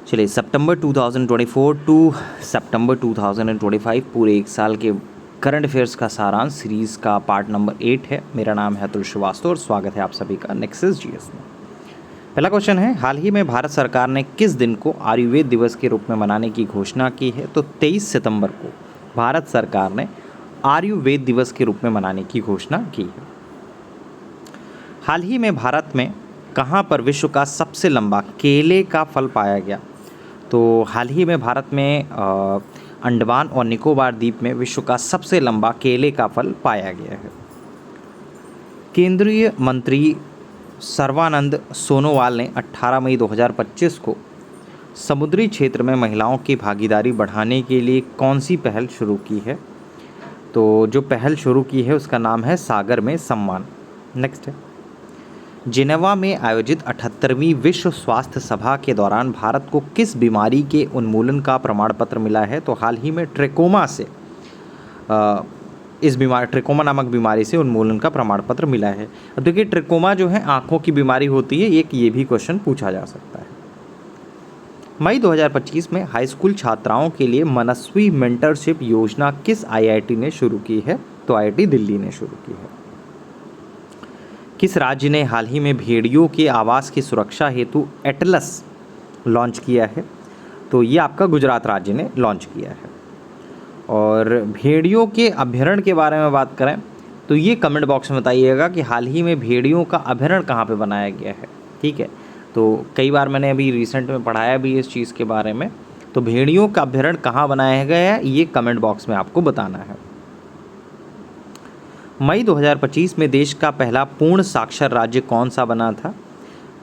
चलिए, सितंबर 2024 टू सितंबर 2025 पूरे एक साल के करंट अफेयर्स का सारांश सीरीज़ का पार्ट नंबर 8 है। मेरा नाम है अतुल श्रीवास्तव और स्वागत है आप सभी का नेक्सस जीएस में। पहला क्वेश्चन है, हाल ही में भारत सरकार ने किस दिन को आयुर्वेद दिवस के रूप में मनाने की घोषणा की है? तो 23 सितंबर को भारत सरकार ने आयुर्वेद दिवस के रूप में मनाने की घोषणा की है। हाल ही में भारत में कहाँ पर विश्व का सबसे लंबा केले का फल पाया गया? तो हाल ही में भारत में अंडमान और निकोबार द्वीप में विश्व का सबसे लंबा केले का फल पाया गया है। केंद्रीय मंत्री सर्बानंद सोनोवाल ने 18 मई 2025 को समुद्री क्षेत्र में महिलाओं की भागीदारी बढ़ाने के लिए कौन सी पहल शुरू की है? तो जो पहल शुरू की है उसका नाम है सागर में सम्मान। नेक्स्ट है, जिनेवा में आयोजित 78वीं विश्व स्वास्थ्य सभा के दौरान भारत को किस बीमारी के उन्मूलन का प्रमाण पत्र मिला है? तो हाल ही में ट्रेकोमा से ट्रेकोमा नामक बीमारी से उन्मूलन का प्रमाण पत्र मिला है। अब देखिए, ट्रेकोमा जो है आँखों की बीमारी होती है, एक ये भी क्वेश्चन पूछा जा सकता है। मई 2025 में हाई स्कूल छात्राओं के लिए मनस्वी मेंटरशिप योजना किस आईआईटी ने शुरू की है? तो आईआईटी दिल्ली ने शुरू की है। किस राज्य ने हाल ही में भेड़ियों के आवास की सुरक्षा हेतु एटलस लॉन्च किया है? तो ये आपका गुजरात राज्य ने लॉन्च किया है। और भेड़ियों के अभ्यारण्य के बारे में बात करें तो ये कमेंट बॉक्स में बताइएगा कि हाल ही में भेड़ियों का अभ्यारण्य कहाँ पे बनाया गया है। ठीक है, तो कई बार मैंने अभी रिसेंट में पढ़ाया भी इस चीज़ के बारे में। तो भेड़ियों का अभ्यारण्य कहाँ बनाया गया है ये कमेंट बॉक्स में आपको बताना है। मई 2025 में देश का पहला पूर्ण साक्षर राज्य कौन सा बना था?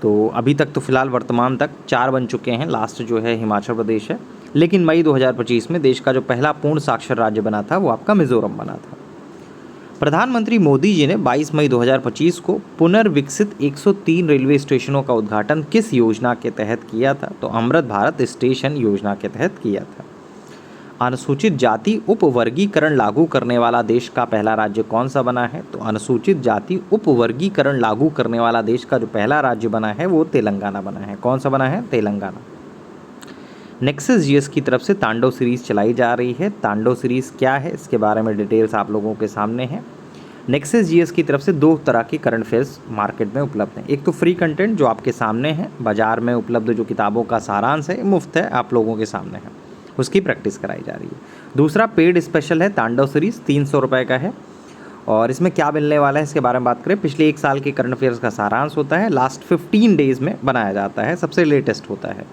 तो अभी तक तो फिलहाल वर्तमान तक 4 बन चुके हैं, लास्ट जो है हिमाचल प्रदेश है, लेकिन मई 2025 में देश का जो पहला पूर्ण साक्षर राज्य बना था वो आपका मिजोरम बना था। प्रधानमंत्री मोदी जी ने 22 मई 2025 को पुनर्विकसित 103 रेलवे स्टेशनों का उद्घाटन किस योजना के तहत किया था? तो अमृत भारत स्टेशन योजना के तहत किया था। अनुसूचित जाति उपवर्गीकरण लागू करने वाला देश का पहला राज्य कौन सा बना है? तो अनुसूचित जाति उपवर्गीकरण लागू करने वाला देश का जो पहला राज्य बना है वो तेलंगाना बना है। कौन सा बना है? तेलंगाना। नेक्सस जीएस की तरफ से तांडव सीरीज़ चलाई जा रही है। तांडव सीरीज़ क्या है इसके बारे में डिटेल्स आप लोगों के सामने है। नेक्सस जीएस की तरफ से 2 तरह के करंट अफेयर्स मार्केट में उपलब्ध हैं। एक तो फ्री कंटेंट जो आपके सामने है, बाजार में उपलब्ध जो किताबों का सारांश है मुफ्त है, आप लोगों के सामने है, उसकी प्रैक्टिस कराई जा रही है। दूसरा पेड स्पेशल है तांडव सीरीज़, 300 रुपये का है। और इसमें क्या मिलने वाला है इसके बारे में बात करें, पिछले एक साल के करंट अफेयर्स का सारांश होता है, लास्ट 15 डेज़ में बनाया जाता है, सबसे लेटेस्ट होता है।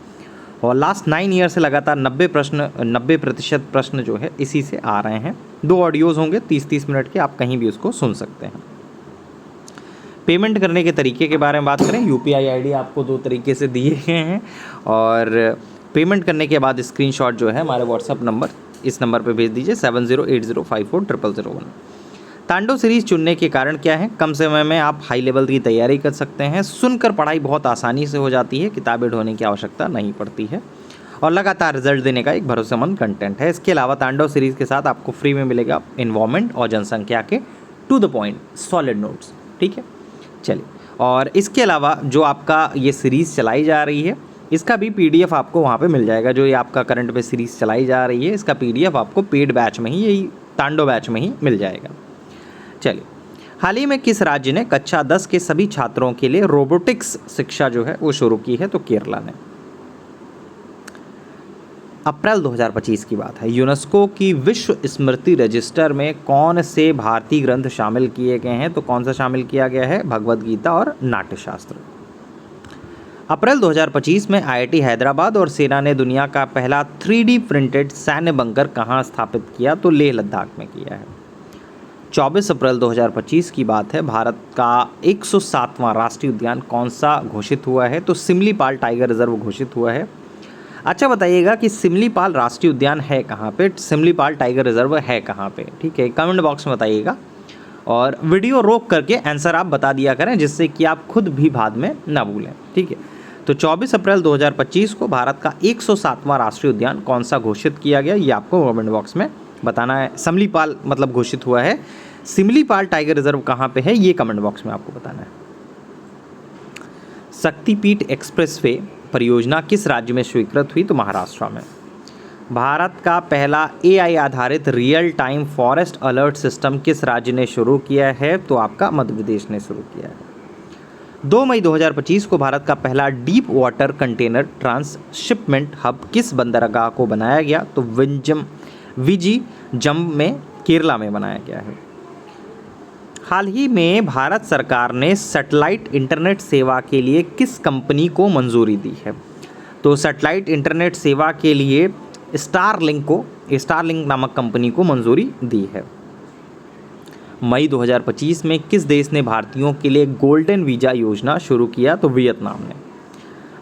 और लास्ट 9 ईयर से लगातार 90% प्रश्न जो है इसी से आ रहे हैं। 2 ऑडियोज़ होंगे 30-30 मिनट के, आप कहीं भी उसको सुन सकते हैं। पेमेंट करने के तरीके के बारे में बात करें, यूपीआई आईडी आपको 2 तरीके से दिए गए हैं और पेमेंट करने के बाद स्क्रीनशॉट जो है हमारे व्हाट्सअप नंबर, इस नंबर पे भेज दीजिए 7080540001। तांडव सीरीज़ चुनने के कारण क्या है? कम समय में आप हाई लेवल की तैयारी कर सकते हैं, सुनकर पढ़ाई बहुत आसानी से हो जाती है, किताबें ढोने की आवश्यकता नहीं पड़ती है और लगातार रिजल्ट देने का एक भरोसेमंद कंटेंट है। इसके अलावा तांडव सीरीज़ के साथ आपको फ्री में मिलेगा इन्वायरमेंट और जनसंख्या के to the point solid notes. ठीक है, चलिए, और इसके अलावा जो आपका ये सीरीज़ चलाई जा रही है इसका भी पीडीएफ आपको वहाँ पे मिल जाएगा। जो ये आपका करंट पे सीरीज़ चलाई जा रही है इसका पीडीएफ आपको पेड बैच में ही, यही तांडव बैच में ही मिल जाएगा। चलिए, हाल ही में किस राज्य ने कक्षा 10 के सभी छात्रों के लिए रोबोटिक्स शिक्षा जो है वो शुरू की है? तो केरला ने। अप्रैल 2025 की बात है। यूनेस्को की विश्व स्मृति रजिस्टर में कौन से भारतीय ग्रंथ शामिल किए गए हैं? तो कौन सा शामिल किया गया है? भगवद गीता और नाट्यशास्त्र। अप्रैल 2025 में आईआईटी हैदराबाद और सेना ने दुनिया का पहला 3D प्रिंटेड सैन्य बंकर कहाँ स्थापित किया? तो लेह लद्दाख में किया है। 24 अप्रैल 2025 की बात है। भारत का 107वां राष्ट्रीय उद्यान कौन सा घोषित हुआ है? तो सिमलीपाल टाइगर रिजर्व घोषित हुआ है। अच्छा बताइएगा कि सिमलीपाल राष्ट्रीय उद्यान है कहाँ पे, सिमलीपाल टाइगर रिजर्व है कहाँ पे? ठीक है, कमेंट बॉक्स में बताइएगा और वीडियो रोक करके आंसर आप बता दिया करें जिससे कि आप खुद भी बाद में ना भूलें। ठीक है, तो 24 अप्रैल 2025 को भारत का 107वां राष्ट्रीय उद्यान कौन सा घोषित किया गया ये आपको कमेंट बॉक्स में बताना है। सिमलीपाल मतलब घोषित हुआ है, सिमलीपाल टाइगर रिजर्व कहाँ पे है ये कमेंट बॉक्स में आपको बताना है। शक्तिपीठ एक्सप्रेसवे परियोजना किस राज्य में स्वीकृत हुई? तो महाराष्ट्र में। भारत का पहला AI आधारित real time forest alert system किस राज्य ने शुरू किया है? तो आपका मध्य प्रदेश ने शुरू किया है। 2 मई 2025 को भारत का पहला deep water container transshipment hub किस बंदरगाह को बनाया गया? तो विजिजम में केरला में बनाया गया है। हाल ही में भारत सरकार ने सैटेलाइट इंटरनेट सेवा के लिए किस कंपनी को मंजूरी दी है? तो सैटेलाइट इंटरनेट सेवा के लिए स्टारलिंक नामक कंपनी को मंजूरी दी है। मई 2025 में किस देश ने भारतीयों के लिए गोल्डन वीज़ा योजना शुरू किया? तो वियतनाम ने।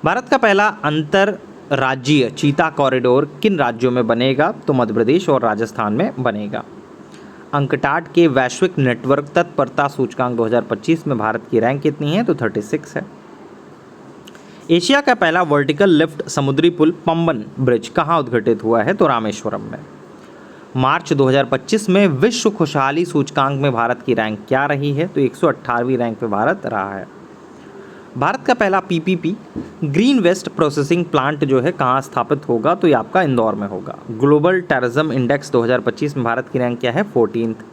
भारत का पहला अंतरराज्यीय चीता कॉरिडोर किन राज्यों में बनेगा? तो मध्य प्रदेश और राजस्थान में बनेगा। अंकटाड के वैश्विक नेटवर्क तत्परता सूचकांक 2025 में भारत की रैंक कितनी है? तो 36 है। एशिया का पहला वर्टिकल लिफ्ट समुद्री पुल पंबन ब्रिज कहाँ उद्घाटित हुआ है? तो रामेश्वरम में। मार्च 2025 में विश्व खुशहाली सूचकांक में भारत की रैंक क्या रही है? तो 118वीं रैंक पे भारत रहा है। भारत का पहला PPP green waste processing plant जो है कहाँ स्थापित होगा? तो ये आपका इंदौर में होगा। ग्लोबल टूरिज्म इंडेक्स 2025 में भारत की रैंक क्या है? 14th।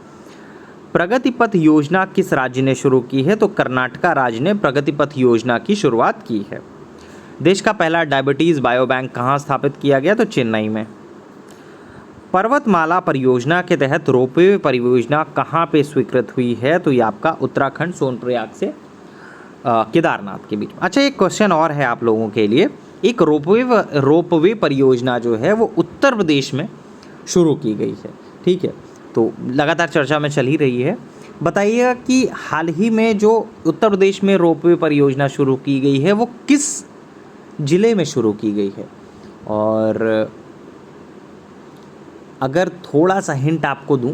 प्रगति पथ योजना किस राज्य ने शुरू की है? तो कर्नाटका राज्य ने प्रगति पथ योजना की शुरुआत की है। देश का पहला डायबिटीज़ बायो बैंक कहाँ स्थापित किया गया? तो चेन्नई में। पर्वतमाला परियोजना के तहत रोपवे परियोजना कहाँ पे स्वीकृत हुई है? तो ये आपका उत्तराखंड सोनप्रयाग से केदारनाथ के बीच में। अच्छा, एक क्वेश्चन और है आप लोगों के लिए। एक रोपवे परियोजना जो है वो उत्तर प्रदेश में शुरू की गई है, ठीक है, तो लगातार चर्चा में चल ही रही है। बताइएगा कि हाल ही में जो उत्तर प्रदेश में रोपवे परियोजना शुरू की गई है वो किस ज़िले में शुरू की गई है? और अगर थोड़ा सा हिंट आपको दूं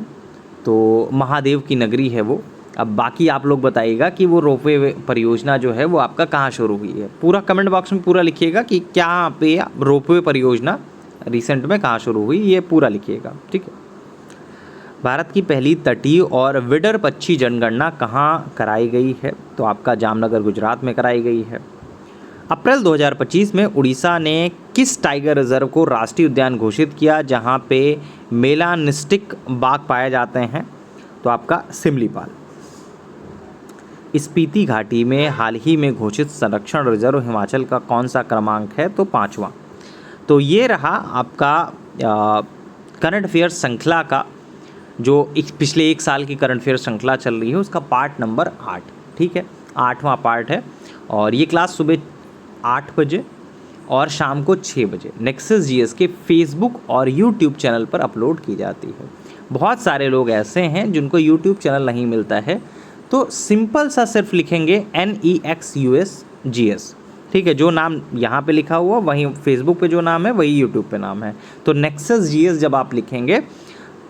तो महादेव की नगरी है वो। अब बाकी आप लोग बताइएगा कि वो रोपवे परियोजना जो है वो आपका कहाँ शुरू हुई है। पूरा कमेंट बॉक्स में पूरा लिखिएगा कि क्या पे रोपवे परियोजना रिसेंट में कहाँ शुरू हुई, ये पूरा लिखिएगा, ठीक है। भारत की पहली तटीय और विडर पक्षी जनगणना कहाँ कराई गई है? तो आपका जामनगर गुजरात में कराई गई है। अप्रैल 2025 में उड़ीसा ने किस टाइगर रिजर्व को राष्ट्रीय उद्यान घोषित किया जहां पे मेलानिस्टिक बाघ पाए जाते हैं? तो आपका सिमलीपाल। स्पीति घाटी में हाल ही में घोषित संरक्षण रिजर्व हिमाचल का कौन सा क्रमांक है? तो 5वां। तो ये रहा आपका करंट अफेयर्स श्रृंखला का जो पिछले 1 साल की करंट अफेयर्स श्रृंखला चल रही है उसका पार्ट नंबर 8, ठीक है, 8वां पार्ट है। और ये क्लास सुबह 8 बजे और शाम को 6 बजे नेक्सस जीएस के फेसबुक और यूट्यूब चैनल पर अपलोड की जाती है। बहुत सारे लोग ऐसे हैं जिनको यूट्यूब चैनल नहीं मिलता है, तो सिंपल सा सिर्फ लिखेंगे NEXUS GS, ठीक है, जो नाम यहाँ पे लिखा हुआ वही फेसबुक पे जो नाम है वही यूट्यूब पे नाम है। तो नेक्सस GS जब आप लिखेंगे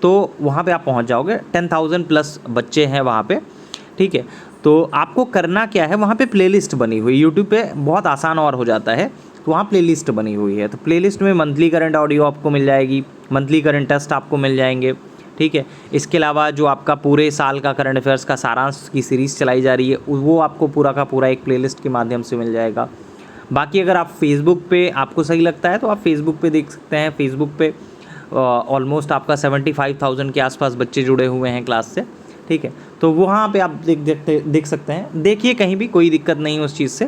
तो वहाँ पे आप पहुँच जाओगे। 10,000 प्लस बच्चे हैं वहाँ पे, ठीक है। तो आपको करना क्या है, वहाँ पे प्लेलिस्ट बनी हुई, यूट्यूब पे बहुत आसान और हो जाता है, तो वहाँ प्लेलिस्ट बनी हुई है। तो प्लेलिस्ट में मंथली करंट ऑडियो आपको मिल जाएगी, मंथली करंट टेस्ट आपको मिल जाएंगे, ठीक है। इसके अलावा जो आपका पूरे साल का करंट अफेयर्स का सारांश की सीरीज़ चलाई जा रही है वो आपको पूरा का पूरा एक प्लेलिस्ट के माध्यम से मिल जाएगा। बाकी अगर आप फेसबुक पे आपको सही लगता है तो आप फेसबुक पे देख सकते हैं। फेसबुक पे ऑलमोस्ट आपका 75,000 के आसपास बच्चे जुड़े हुए हैं क्लास से, ठीक है। तो वहाँ पे आप देख सकते हैं, देखिए कहीं भी कोई दिक्कत नहीं उस चीज़ से।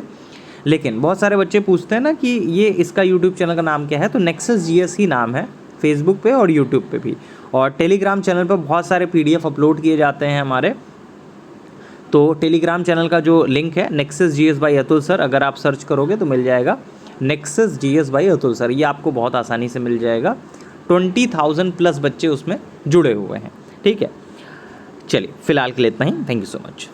लेकिन बहुत सारे बच्चे पूछते हैं ना कि ये इसका यूट्यूब चैनल का नाम क्या है, तो नेक्सस GS ही नाम है फेसबुक पे और यूट्यूब पे भी। और टेलीग्राम चैनल पर बहुत सारे PDF अपलोड किए जाते हैं हमारे। तो टेलीग्राम चैनल का जो लिंक है Nexus GS by Atul sir, अगर आप सर्च करोगे तो मिल जाएगा Nexus GS by Atul sir, ये आपको बहुत आसानी से मिल जाएगा। 20,000 प्लस बच्चे उसमें जुड़े हुए हैं, ठीक है। चलिए फिलहाल के लिए इतना ही। Thank you so much.